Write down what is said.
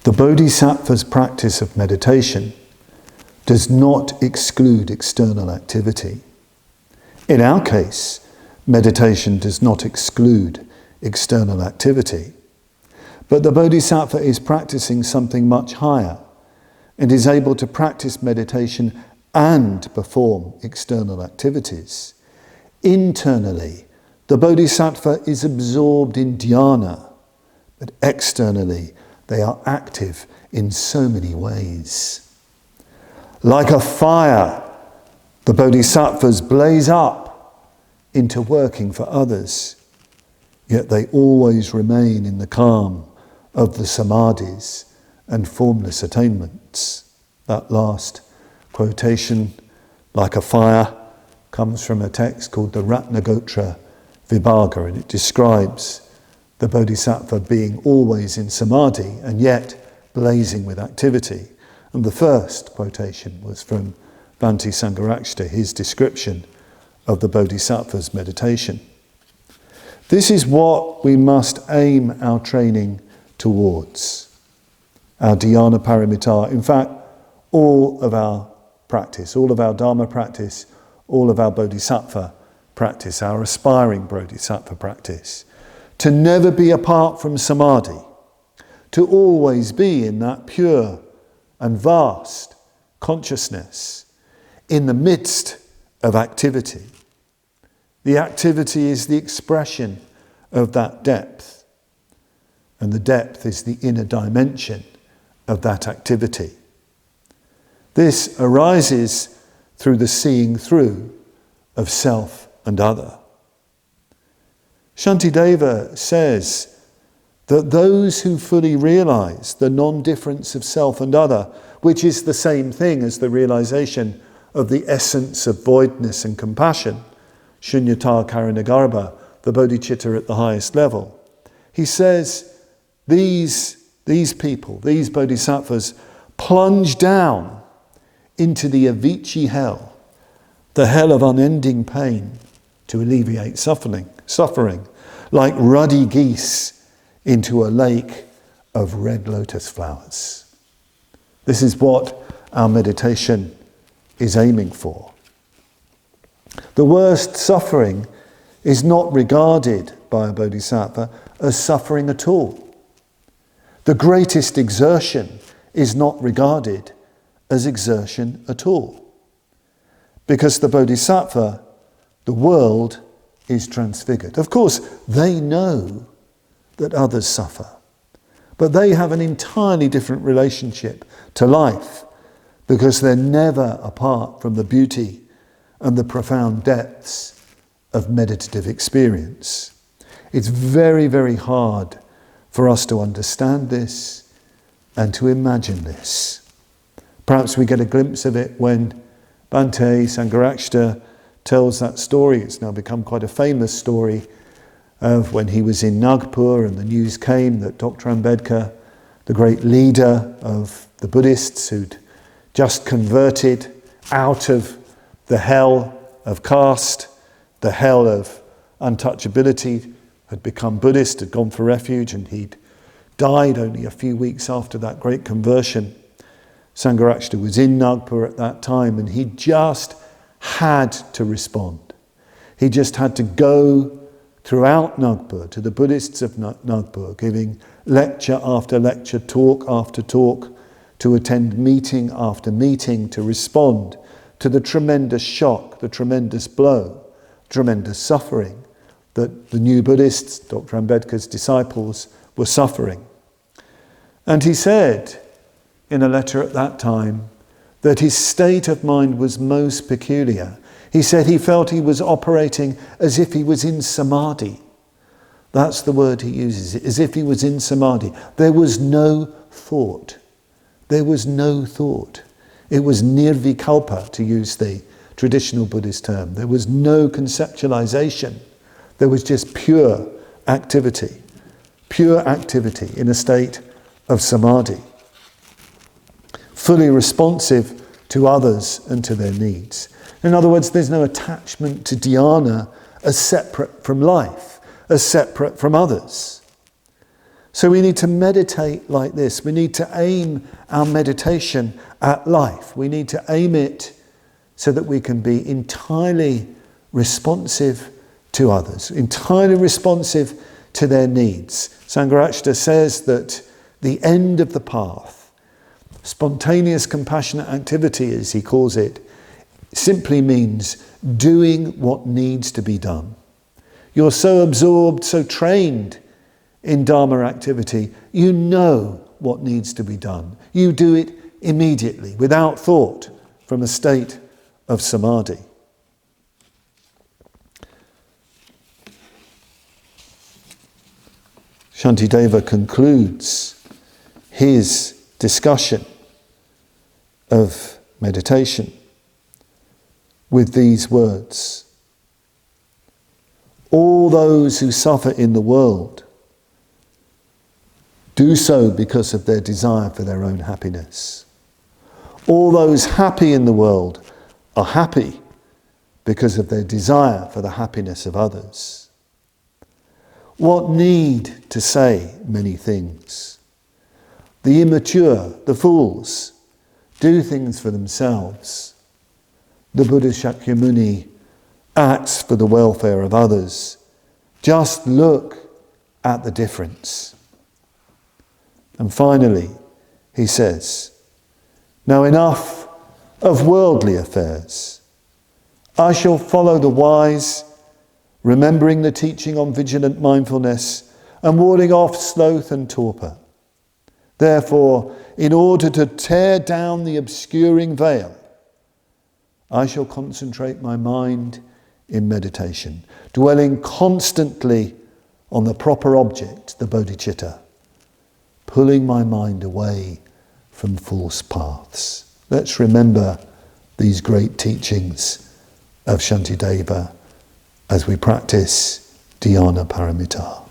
The Bodhisattva's practice of meditation does not exclude external activity. In our case, meditation does not exclude external activity. But the Bodhisattva is practicing something much higher and is able to practice meditation and perform external activities. Internally, the Bodhisattva is absorbed in dhyana, but externally, they are active in so many ways. Like a fire, the Bodhisattvas blaze up into working for others, yet they always remain in the calm of the samadhis and formless attainments. That last quotation, like a fire, comes from a text called the Ratnagotra Vibhaga, and it describes the Bodhisattva being always in samadhi and yet blazing with activity. And the first quotation was from Bhante Sangharakshita, his description of the Bodhisattva's meditation. This is what we must aim our training towards, our dhyana paramita. In fact, all of our practice, all of our dharma practice, all of our bodhisattva practice, our aspiring bodhisattva practice, to never be apart from samadhi, to always be in that pure and vast consciousness in the midst of activity. The activity is the expression of that depth, and the depth is the inner dimension of that activity. This arises through the seeing through of self and other. Shantideva says that those who fully realize the non-difference of self and other, which is the same thing as the realization of the essence of voidness and compassion, shunyata karanagarbha, the bodhicitta at the highest level, he says these people, these bodhisattvas, plunge down into the avicii hell, the hell of unending pain, to alleviate suffering, like ruddy geese into a lake of red lotus flowers. This is what our meditation is aiming for. The worst suffering is not regarded by a bodhisattva as suffering at all. The greatest exertion is not regarded as exertion at all. Because the bodhisattva, the world is transfigured. Of course, they know that others suffer, but they have an entirely different relationship to life because they're never apart from the beauty and the profound depths of meditative experience. It's very, very hard for us to understand this and to imagine this. Perhaps we get a glimpse of it when Bhante Sangharakshita tells that story. It's now become quite a famous story of when he was in Nagpur and the news came that Dr. Ambedkar, the great leader of the Buddhists who'd just converted out of the hell of caste, the hell of untouchability, had become Buddhist, had gone for refuge, and he'd died only a few weeks after that great conversion. Sangharakshita was in Nagpur at that time, and he just had to respond. He just had to go throughout Nagpur to the Buddhists of Nagpur, giving lecture after lecture, talk after talk, to attend meeting after meeting, to respond to the tremendous shock, the tremendous blow, tremendous suffering that the new Buddhists, Dr. Ambedkar's disciples, were suffering. And he said in a letter at that time that his state of mind was most peculiar. He said he felt he was operating as if he was in samadhi. That's the word he uses, as if he was in samadhi. There was no thought. There was no thought. It was nirvikalpa, to use the traditional Buddhist term. There was no conceptualization. There was just pure activity in a state of samadhi, fully responsive to others and to their needs. In other words, there's no attachment to dhyana as separate from life, as separate from others. So we need to meditate like this. We need to aim our meditation at life. We need to aim it so that we can be entirely responsive to others, entirely responsive to their needs. Sangharakshita says that the end of the path, spontaneous compassionate activity as he calls it, simply means doing what needs to be done. You're so absorbed, so trained in Dharma activity, you know what needs to be done. You do it immediately, without thought, from a state of samadhi. Shantideva concludes his discussion of meditation with these words: all those who suffer in the world do so because of their desire for their own happiness. All those happy in the world are happy because of their desire for the happiness of others. What need to say many things? The immature, the fools, do things for themselves. The Buddha Shakyamuni acts for the welfare of others. Just look at the difference. And finally, he says, now enough of worldly affairs. I shall follow the wise, remembering the teaching on vigilant mindfulness and warding off sloth and torpor. Therefore, in order to tear down the obscuring veil, I shall concentrate my mind in meditation, dwelling constantly on the proper object, the bodhicitta, pulling my mind away from false paths. Let's remember these great teachings of Shantideva as we practice dhyana paramita.